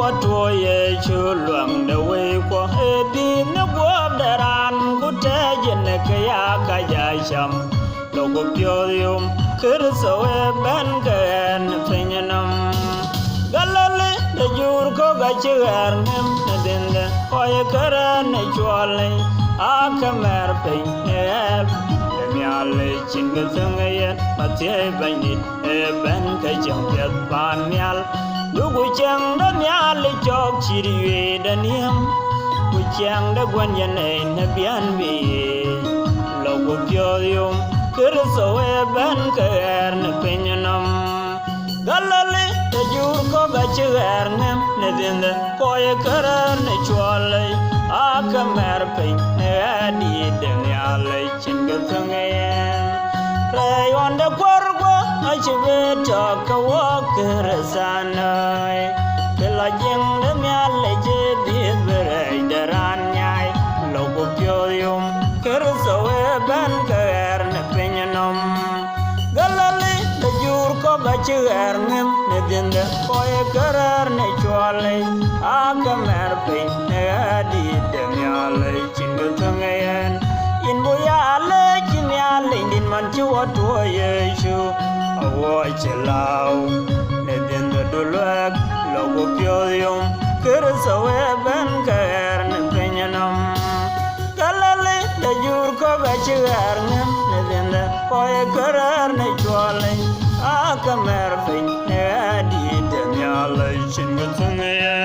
chúa chúa ye chu luang de we kwa he di na gwa daran ku te jen ke ya ka ya sham lo ko pyo yum kir so e ben ken pinyanam galale de jur ko ga chigar nem na dende o ye kara ne chwale a kamer pe Miale chinga thangaya matye bani ben ka jang yat pan mial dugu chang da miale chok chiriwe daniam ku chang da gwan yane na bian bi logo pyodium kirso e ben ka er na penyanam galale da jur ko ga chigar nem ne dinda ko ye karar ne chwale a kamer pe di de miale chinga thangaya ray on the corgo I should talk a walk sanai la jeng de miale je di berai daranyai logo pyodium kirso e ben ka er na penyanam galale de jur ko ga chigar nem ne dinda ko ye karar ne chwale a kamer pe di de miale chinga thangaya in boyale chimiale din man chuo tuo yesu awo chelau ne den do dulak logo pyodium kirso e ben ker ne penyanam galale de jur ko ga chigar ne den da ko e karar ne chwale a kamer pe ne di de nyale chinga thangaya